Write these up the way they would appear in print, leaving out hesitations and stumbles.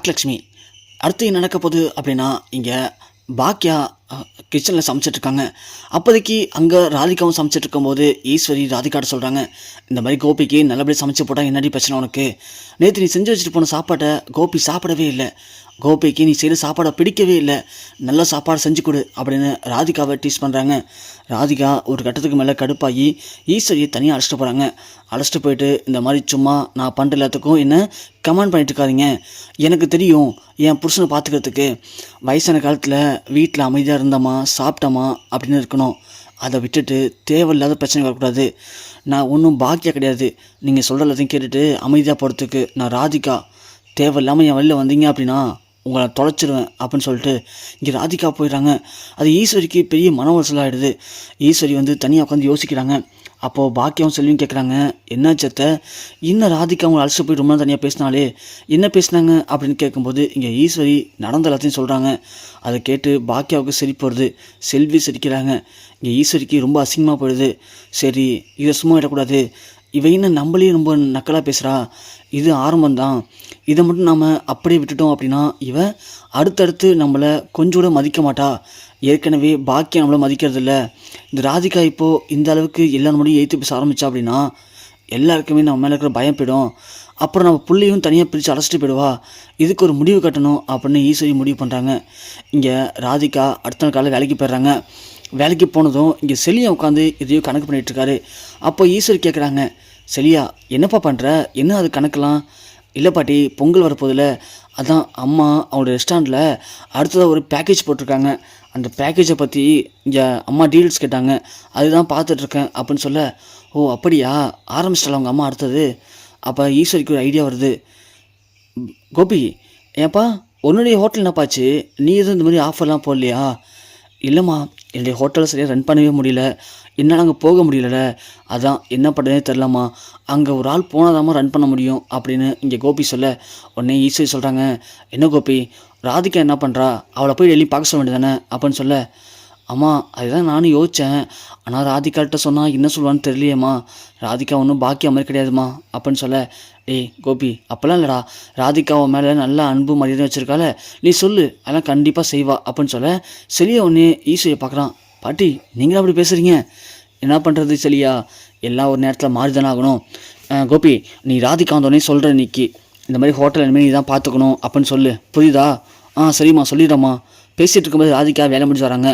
பாக்யலட்சுமி. அடுத்து என்ன நடக்க போகுது அப்படின்னா, இங்கே பாக்யா கிச்சனில் சமைச்சிட்ருக்காங்க. அப்போதைக்கு அங்கே ராதிகாவும் சமைச்சிட்டு இருக்கும்போது ஈஸ்வரி ராதிகாட்ட சொல்கிறாங்க, இந்த மாதிரி கோபிக்கு நல்லபடியாக சமைச்சு போட்டால் என்னடி பிரச்சனை உனக்கு? நேற்று நீ செஞ்சு வச்சுட்டு போன சாப்பாட்டை கோபி சாப்பிடவே இல்லை. கோபிக்கு நீ செய்கிற சாப்பாடை பிடிக்கவே இல்லை. நல்ல சாப்பாடு செஞ்சு கொடு அப்படின்னு ராதிகாவை டீஸ் பண்ணுறாங்க. ராதிகா ஒரு கட்டத்துக்கு மேலே கடுப்பாகி ஈஸ்வரியை தனியாக அழைச்சிட்டு போகிறாங்க. அழைச்சிட்டு போயிட்டு, இந்த மாதிரி சும்மா நான் பண்ணுற எல்லாத்துக்கும் என்ன கமெண்ட் பண்ணிட்டு இருக்காதீங்க. எனக்கு தெரியும் என் புருஷனை பார்த்துக்கிறதுக்கு. வயசான காலத்தில் வீட்டில் அமைதியாக இருந்தோமா சாப்பிட்டோமா அப்படின்னு இருக்கணும். அதை விட்டுட்டு தேவையில்லாத பிரச்சனை வரக்கூடாது. நான் ஒன்றும் பாக்கியாக கிடையாது. நீங்கள் சொல்கிற எல்லாத்தையும் கேட்டுட்டு அமைதியாக போகிறதுக்கு. நான் ராதிகா. தேவையில்லாமல் என் வழியில் வந்தீங்க அப்படின்னா உங்களை தொலைச்சிடுவேன் அப்படின்னு சொல்லிட்டு இங்கே ராதிகா போயிடுறாங்க. அது ஈஸ்வரிக்கு பெரிய மன உளைச்சலாகிடுது. ஈஸ்வரி வந்து தனியாக உட்காந்து யோசிக்கிறாங்க. அப்போது பாக்கியாவும் செல்வியும் கேட்குறாங்க, என்னாச்சத்தை இன்னும் ராதிகா அவங்க அழைச்சிட்டு போய் ரொம்ப நாள் தனியாக பேசினாலே என்ன பேசினாங்க அப்படின்னு கேட்கும்போது இங்கே ஈஸ்வரி நடந்த எல்லாத்தையும் சொல்கிறாங்க. அதை கேட்டு பாக்கியாவுக்கு சிரிப்பு வருது. செல்வி சிரிக்கிறாங்க. இங்கே ஈஸ்வரிக்கு ரொம்ப அசிங்கமாக போயிடுது. சரி, இதை சும்மா விடக்கூடாது. இவ இன்னும் நம்மளையும் ரொம்ப நக்கலாக பேசுகிறா. இது ஆரம்பம்தான். இதை மட்டும் நாம் அப்படியே விட்டுட்டோம் அப்படின்னா இவ அடுத்தடுத்து நம்மளை கொஞ்சம் கூட மதிக்க மாட்டா. ஏற்கனவே பாக்கியம் நம்மளை மதிக்கிறது இல்லை. இந்த ராதிகா இப்போது இந்த அளவுக்கு எல்லாரும் முடியும் எய்த்து பேச ஆரம்பித்தா அப்படின்னா எல்லாருக்குமே நம்ம மேலே இருக்கிற பயம் போயிடும். அப்புறம் நம்ம பிள்ளையும் தனியாக பிரித்து அழைச்சிட்டு போயிடுவா. இதுக்கு ஒரு முடிவு கட்டணும் அப்படின்னு ஈஸ்வரி முடிவு பண்ணுறாங்க. இங்கே ராதிகா அடுத்த நாள் காலையில் வேலைக்கு போயிடுறாங்க. வேலைக்கு போனதும் இங்கே செலியா உட்காந்து இதையோ கணக்கு பண்ணிகிட்ருக்காரு. அப்போ ஈஸ்வரி கேட்குறாங்க, செலியா என்னப்பா பண்ணுற? என்ன அது கணக்கெலாம்? இல்லை பாட்டி, பொங்கல் வரப்போதில்ல, அதான் அம்மா அவங்களோட ரெஸ்டாரண்ட்டில் அடுத்ததாக ஒரு பேக்கேஜ் போட்டிருக்காங்க. அந்த பேக்கேஜை பற்றி இங்கே அம்மா டீல்ஸ் கேட்டாங்க. அதுதான் பார்த்துட்ருக்கேன் அப்படின்னு சொல்ல, ஓ அப்படியா, ஆரம்பிச்சிட்டால அவங்க அம்மா அடுத்தது. அப்போ ஈஸ்வரிக்கு ஒரு ஐடியா வருது. கோபி, ஏன்ப்பா உன்னுடைய ஹோட்டல் என்னப்பாச்சு? நீ எதுவும் இந்த மாதிரி ஆஃபர்லாம் போடலையா? இல்லைம்மா, என்னுடைய ஹோட்டலை சரியாக ரன் பண்ணவே முடியல. என்னால் அங்கே போக முடியல. அதான் என்ன பண்ணுறதே தெரிலம்மா. அங்கே ஒரு ஆள் போனாதாம்மா ரன் பண்ண முடியும் அப்படின்னு இங்கே கோபி சொல்ல, உடனே ஈஸ்வரி சொல்கிறாங்க, என்ன கோபி, ராதிகா என்ன பண்ணுறா? அவளை போய் டெய்லி பார்க்க சொல்ல வேண்டியதானே அப்படின்னு சொல்ல, அம்மா அதுதான் நானும் யோசித்தேன். ஆனால் ராதிகாட்ட சொன்னால் என்ன சொல்லுவான்னு தெரியலையேம்மா. ராதிகா ஒன்றும் பாக்கியா மாதிரி கிடையாதுமா அப்படின்னு சொல்ல, டேய் கோபி, அப்போல்லாம் இல்லைடா, ராதிகாவை மேலே நல்ல அன்பு மரியாதை வச்சுருக்கால, நீ சொல்லு, அதெல்லாம் கண்டிப்பாக செய்வா அப்படின்னு சொல்ல, செலியா ஒன்றே ஈஸ்வரியை பார்க்குறான். பாட்டி நீங்களும் அப்படி பேசுகிறீங்க, என்ன பண்ணுறது செலியா, எல்லாம் ஒரு நேரத்தில் மாறி தானே ஆகணும். கோபி, நீ ராதிகா வந்தோடனே சொல்கிற இன்னைக்கு இந்த மாதிரி ஹோட்டல் இனிமேல் நீ தான் பார்த்துக்கணும் அப்படின்னு சொல்லு, புரியுதா? சரிம்மா சொல்லிடுறம்மா. பேசிகிட்டு இருக்கும்போது ராதிகா வேலை முடிஞ்சு வராங்க.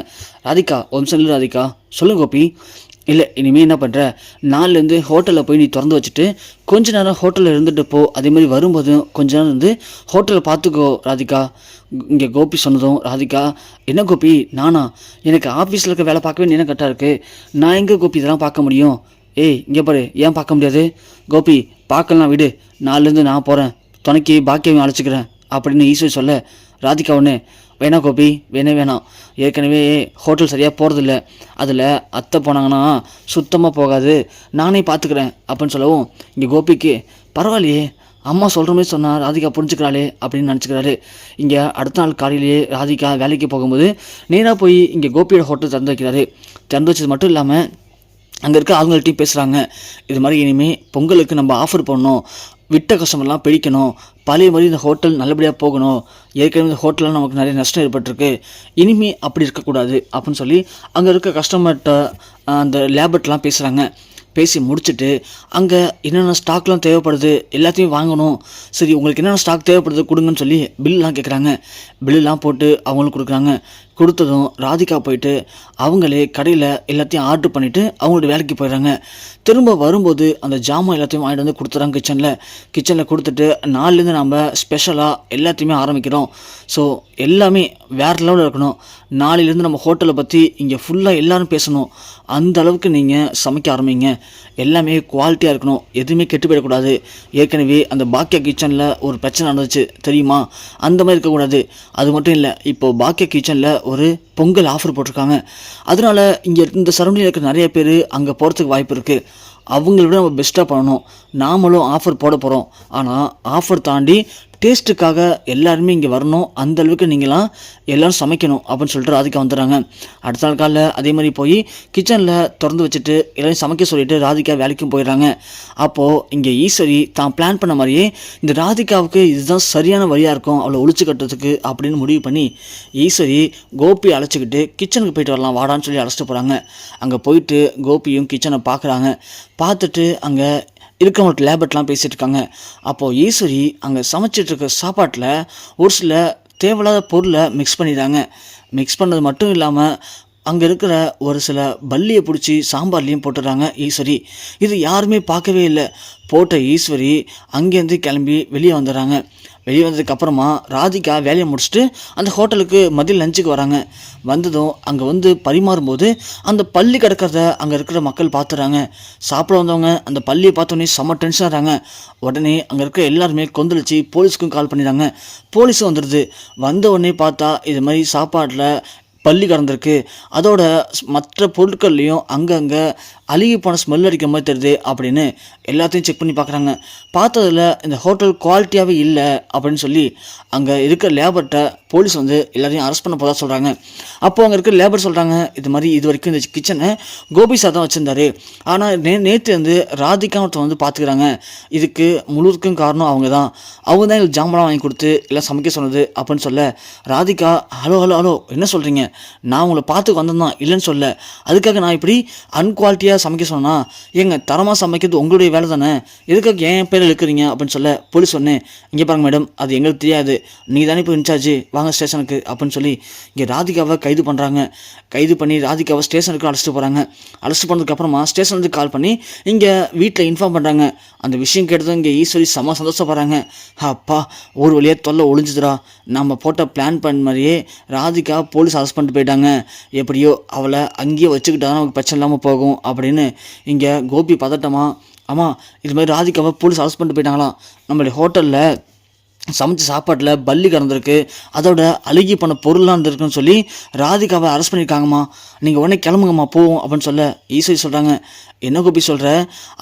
ராதிகா ஒரு நிமிஷம் இல்லை ராதிகா. சொல்லுங்க கோபி. இல்லை, இனிமேல் என்ன பண்ணுற, நாள்லேருந்து ஹோட்டலில் போய் நீ திறந்து வச்சுட்டு கொஞ்ச நேரம் ஹோட்டலில் இருந்துட்டு போ. அதே மாதிரி வரும்போதும் கொஞ்ச நேரம் இருந்து ஹோட்டலில் பார்த்துக்கோ ராதிகா. இங்கே கோபி சொன்னதும் ராதிகா, என்ன கோபி நானா? எனக்கு ஆஃபீஸில் இருக்க வேலை பார்க்கவே என்ன கரெக்டாக இருக்குது. நான் எங்கே கோபி இதெல்லாம் பார்க்க முடியும்? ஏய் இங்கே பாரு, ஏன் பார்க்க முடியாது? கோபி பார்க்கலாம் விடு, நாள்லேருந்து நான் போகிறேன், துணைக்கு பாக்கியவையும் அழைச்சிக்கிறேன் அப்படின்னு ஈஸ்வரி சொல்ல, ராதிகா ஒன்று, வேணாம் கோபி, வேணாம். ஏற்கனவே ஹோட்டல் சரியாக போகிறதில்ல, அதில் அத்தை போனாங்கன்னா சுத்தமாக போகாது, நானே பார்த்துக்கிறேன் அப்படின்னு சொல்லவும் இங்கே கோபிக்கு, பரவாயில்லையே அம்மா சொல்கிற மாதிரி சொன்னால் ராதிகா புரிஞ்சுக்கிறாளே அப்படின்னு நினச்சிக்கிறாரு. இங்கே அடுத்த நாள் காலையிலேயே ராதிகா வேலைக்கு போகும்போது நேராக போய் இங்கே கோபியோட ஹோட்டல் திறந்து வைக்கிறாரு. திறந்து வச்சது மட்டும் இல்லாமல் அங்கே இருக்க அவங்கள்ட்டையும் பேசுகிறாங்க, இது மாதிரி இனிமேல் பொங்கலுக்கு நம்ம ஆஃபர் பண்ணணும், விட்ட கஸ்டமர்லாம் பிடிக்கணும், பழைய மாதிரி இந்த ஹோட்டல் நல்லபடியாக போகணும், ஏற்கனவே இந்த ஹோட்டலில் நமக்கு நிறைய நஷ்டம் ஏற்பட்டிருக்கு, இனிமேல் அப்படி இருக்கக்கூடாது அப்படின்னு சொல்லி அங்கே இருக்க கஸ்டமர்கிட்ட அந்த லேபர்ட்லாம் பேசுகிறாங்க. பேசி முடிச்சுட்டு அங்கே என்னென்ன ஸ்டாக்லாம் தேவைப்படுது எல்லாத்தையும் வாங்கணும். சரி, உங்களுக்கு என்னென்ன ஸ்டாக் தேவைப்படுது கொடுங்கன்னு சொல்லி பில்லாம் கேட்குறாங்க. பில்லுலாம் போட்டு அவங்களுக்கு கொடுக்குறாங்க. கொடுத்ததும் ராதிகா போயிட்டு அவங்களே கடையில் எல்லாத்தையும் ஆர்டர் பண்ணிவிட்டு அவங்களோட வேலைக்கு போயிடுறாங்க. திரும்ப வரும்போது அந்த ஜாமான் எல்லாத்தையும் வாங்கிட்டு வந்து கொடுத்துறாங்க. கிச்சனில் கொடுத்துட்டு நாள்லேருந்து நம்ம ஸ்பெஷலாக எல்லாத்தையுமே ஆரம்பிக்கிறோம். ஸோ எல்லாமே வேறு லெவலில் இருக்கணும். நாளையிலேருந்து நம்ம ஹோட்டலை பற்றி இங்கே ஃபுல்லாக எல்லோரும் பேசணும். அந்த அளவுக்கு நீங்கள் சமைக்க ஆரம்பிங்க. எல்லாமே குவாலிட்டியாக இருக்கணும், எதுவுமே கெட்டு போயிடக்கூடாது. ஏற்கனவே அந்த பாக்கியா கிச்சனில் ஒரு பிரச்சனை நடந்துச்சு தெரியுமா, அந்த மாதிரி இருக்கக்கூடாது. அது மட்டும் இல்லை, இப்போது பாக்கியா கிச்சனில் ஒரு பொங்கல் ஆஃபர் போட்டிருக்காங்க. அதனால் இங்கே இந்த சரௌண்டிங்கில் இருக்கிற நிறைய பேர் அங்கே போகிறதுக்கு வாய்ப்பு இருக்குது. அவங்கள விட நம்ம பெஸ்ட்டாக பண்ணணும். நாமளும் ஆஃபர் போட போகிறோம். ஆனால் ஆஃபர் தாண்டி டேஸ்ட்டுக்காக எல்லாருமே இங்கே வரணும், அந்த அளவுக்கு நீங்களாம் எல்லோரும் சமைக்கணும் அப்படின்னு சொல்லிட்டு ராதிகா வந்துடுறாங்க. அடுத்த நாள் காலையில் அதே மாதிரி போய் கிச்சனில் திறந்து வச்சுட்டு எல்லாரையும் சமைக்க சொல்லிட்டு ராதிகா வேலைக்கும் போயிடுறாங்க. அப்போது இங்கே ஈஸ்வரி தான் பிளான் பண்ண மாதிரியே இந்த ராதிகாவுக்கு இதுதான் சரியான வழியாக இருக்கும் அவளை ஒழிச்சு கட்டுறதுக்கு அப்படின்னு முடிவு பண்ணி ஈஸ்வரி கோபி அழைச்சிக்கிட்டு கிச்சனுக்கு போயிட்டு வரலாம் வாடான்னு சொல்லி அழைச்சிட்டு போகிறாங்க. அங்கே போயிட்டு கோபியும் கிச்சனை பார்க்குறாங்க. பார்த்துட்டு அங்கே இருக்கவங்களுக்கு லேபர்ட்லாம் பேசிகிட்டு இருக்காங்க. அப்போது ஈஸ்வரி அங்கே சமைச்சிட்ருக்க சாப்பாட்டில் ஒரு சில தேவையில்லாத பொருளை மிக்ஸ் பண்ணிடுறாங்க. மிக்ஸ் பண்ணது மட்டும் இல்லாமல் அங்கே இருக்கிற ஒரு சில பல்லியை பிடிச்சி சாம்பார்லேயும் போட்டுடுறாங்க ஈஸ்வரி. இது யாருமே பார்க்கவே இல்லை. போட்ட ஈஸ்வரி அங்கேருந்து கிளம்பி வெளியே வந்துடுறாங்க. வெளியே வந்ததுக்கப்புறமா ராதிகா வேலையை முடிச்சுட்டு அந்த ஹோட்டலுக்கு மதியம் லஞ்சுக்கு வராங்க. வந்ததும் அங்கே வந்து பரிமாறும்போது அந்த பள்ளி கிடக்கிறத அங்கே இருக்கிற மக்கள் பார்த்துறாங்க. சாப்பிட வந்தவங்க அந்த பள்ளியை பார்த்தோன்னே செம்ம டென்ஷன் ஆகிறாங்க. உடனே அங்கே இருக்கிற எல்லாருமே கொந்தளிச்சு போலீஸுக்கும் கால் பண்ணிடுறாங்க. போலீஸும் வந்துடுது. வந்த உடனே பார்த்தா இது மாதிரி சாப்பாட்டில் பள்ளி கடந்திருக்கு, அதோட மற்ற பொருட்கள்லையும் அங்கங்கே அழுகி போன ஸ்மெல் அடிக்கிற மாதிரி தெரியுது அப்படின்னு எல்லாத்தையும் செக் பண்ணி பார்க்குறாங்க. பார்த்ததில் இந்த ஹோட்டல் குவாலிட்டியாகவே இல்லை அப்படின்னு சொல்லி அங்கே இருக்கிற லேபர்கிட்ட போலீஸ் வந்து எல்லாரையும் அரெஸ்ட் பண்ண போதா சொல்கிறாங்க. அப்போது அங்கே இருக்கிற லேபர் சொல்கிறாங்க, இது மாதிரி இது வரைக்கும் இந்த கிச்சனை கோபி சார் தான் வச்சுருந்தாரு, ஆனால் நேற்று வந்து ராதிகா ஒருத்தர் வந்து பார்த்துக்கிறாங்க, இதுக்கு முழுவதுக்கும் காரணம் அவங்க தான் எங்களுக்கு ஜாமான் வாங்கி கொடுத்து எல்லாம் சமைக்க சொன்னது அப்படின்னு சொல்ல ராதிகா ஹலோ ஹலோ ஹலோ என்ன சொல்கிறீங்க, நான் உங்களை பார்த்துக்கு வந்தேன் இல்லைன்னு சொல்ல, அதுக்காக நான் இப்படி அன்குவாலிட்டியாக சமைக்க சொன்னால் எங்கள் தரமாக சமைக்கிறது உங்களுடைய வேலை தானே, எதுக்காக என் பேர் இழுக்கிறீங்க அப்படின்னு சொல்ல போலீஸ் சொன்னேன், இங்கே பாருங்க மேடம் அது எங்களுக்கு தெரியாது, நீ தானே இப்போ இன்சார்ஜ் வாங்க ஸ்டேஷனுக்கு அப்படின்னு சொல்லி இங்கே ராதிகாவை கைது பண்ணுறாங்க. கைது பண்ணி ராதிகாவை ஸ்டேஷனுக்கு அழைச்சிட்டு போகிறாங்க. அழைச்சிட்டு போனதுக்கப்புறமா ஸ்டேஷனுக்கு கால் பண்ணி இங்கே வீட்டில் இன்ஃபார்ம் பண்ணுறாங்க. அந்த விஷயம் கேட்டதும் இங்கே ஈஸ்வரி செம்ம சந்தோஷப்படுறாங்க. அப்பா ஒரு வழியாக தொல்லை ஒழிஞ்சுதுரா, நம்ம போட்ட பிளான் பண்ண மாதிரியே ராதிகா போலீஸ் அரெஸ்ட் பண்ணிட்டு போயிட்டாங்க, எப்படியோ அவளை அங்கேயே வச்சுக்கிட்டா தான் நமக்கு பிரச்சனை இல்லாமல் போகும் அப்படின்னு இங்கே கோபி பதட்டமா, ஆமாம் இது மாதிரி ராதிகாவை போலீஸ் அரெஸ்ட் பண்ணிட்டு போயிட்டாங்களாம், நம்மளுடைய ஹோட்டலில் சமைச்ச சாப்பாட்டில் பல்லி கறந்துருக்கு, அதோட அழுகி போன பொருள்லாம் இருந்திருக்குன்னு சொல்லி ராதிகாவை அரெஸ்ட் பண்ணியிருக்காங்கம்மா, நீங்கள் உடனே கிளம்புங்கம்மா போவோம் அப்படின்னு சொல்ல ஈஸ்வரி சொல்கிறாங்க, என்ன கோபி சொல்கிற,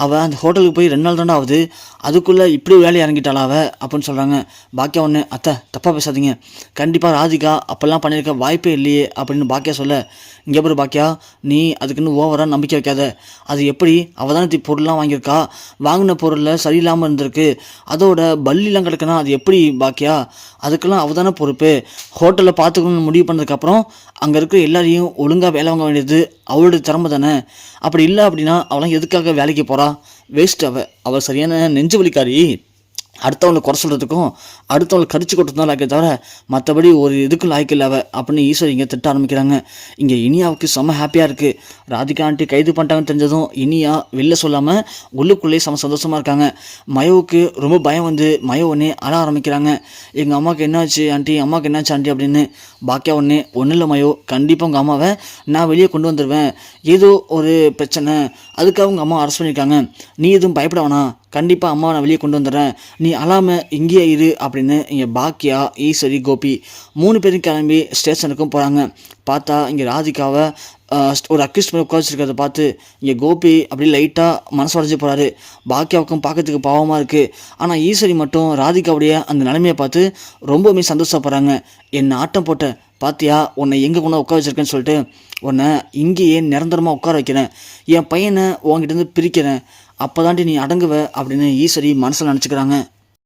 அவள் அந்த ஹோட்டலுக்கு போய் 2 நாள் தாண்டா ஆகுது, அதுக்குள்ளே இப்படி வேலையை இறங்கிட்டாளா அப்படின்னு சொல்கிறாங்க. பாக்கியா ஒன்று அத்தை தப்பாக பேசாதீங்க, கண்டிப்பாக ராதிகா அப்போல்லாம் பண்ணியிருக்க வாய்ப்பே இல்லையே அப்படின்னு பாக்கியா சொல்ல, இங்கே பாரு பாக்கியா நீ அதுக்குன்னு ஓவராக நம்பிக்கை வைக்காத, அது எப்படி அவள் தானே பொருள்லாம் வாங்கியிருக்கா, வாங்கின பொருளில் சரியில்லாமல் இருந்திருக்கு, அதோட பல்லிலாம் கிடக்குன்னா அது எப்படி பாக்கியா, அதுக்கெல்லாம் அவள் தானே பொறுப்பு, ஹோட்டலில் பார்த்துக்கணும்னு முடிவு பண்ணதுக்கப்புறம் அங்கே இருக்கிற எல்லாரையும் ஒழுங்காக வேலை வாங்க வேண்டியது அவளுடைய திறமை தானே, அப்படி இல்லை அப்படின்னா அவளாம் எதுக்காக வேலைக்கு போகிறா, வேஸ்ட் அவள் சரியான நெஞ்சு வலிக்காரி, அடுத்தவங்களை குறை சொல்கிறதுக்கும் அடுத்தவங்களை கரிச்சு கொட்டுறதும் லாய்க்கே தவிர மற்றபடி ஒரு இதுக்கும் லாய்க்கு இல்லை அப்படின்னு ஈஸ்வரி இங்கே திட்ட ஆரம்பிக்கிறாங்க. இங்கே இனியாவுக்கு செம்ம ஹாப்பியாக இருக்குது. ராதிகா ஆண்டி கைது பண்ணிட்டாங்கன்னு தெரிஞ்சதும் இனியா வெளில சொல்லாமல் உள்ளுக்குள்ளேயே செம்ம சந்தோஷமாக இருக்காங்க. மயோவுக்கு ரொம்ப பயம் வந்து மயோ ஒன்றே அழ ஆரம்பிக்கிறாங்க. எங்கள் அம்மாவுக்கு என்னாச்சு ஆண்டி, அம்மாவுக்கு என்னாச்சு ஆண்டி அப்படின்னு. பாக்கியா ஒன்றும் இல்லை மயோ, கண்டிப்பாக உங்கள் அம்மாவை நான் வெளியே கொண்டு வந்துடுவேன், ஏதோ ஒரு பிரச்சனை அதுக்காக உங்கள் அம்மா அரெஸ்ட் பண்ணியிருக்காங்க, நீ எதுவும் பயப்பட வேணாம், கண்டிப்பாக அம்மாவை நான் வெளியே கொண்டு வந்துடுறேன், நீ அழாமல் இங்கேயே இரு அப்படின்னு இங்கே பாக்கியா ஈஸ்வரி கோபி 3 பேரும் கிளம்பி ஸ்டேஷனுக்கும் போகிறாங்க. பார்த்தா இங்கே ராதிகாவை ஒரு அக்யூஸ்ட் மேலே உட்காந்துருக்கிறத பார்த்து இங்கே கோபி அப்படி லைட்டாக மனசு உடஞ்சி போகிறாரு. பாக்கியாவுக்கும் பார்க்கறதுக்கு பாவமாக இருக்குது. ஆனால் ஈஸ்வரி மட்டும் ராதிகாவுடைய அந்த நிலைமையை பார்த்து ரொம்பவுமே சந்தோஷப்படுறாங்க. என்னை ஆட்டம் போட்ட பாத்தியா, உன்னை எங்கே கொண்டு உட்கார வச்சிருக்கேன்னு சொல்லிட்டு உன்னை இங்கேயே நிரந்தரமாக உட்கார வைக்கிறேன், என் பையனை உங்ககிட்டருந்து பிரிக்கிறேன், அப்போ தாண்டி நீ அடங்குவ அப்படின்னு ஈஸ்வரி மனசில் நினச்சிக்கிறாங்க.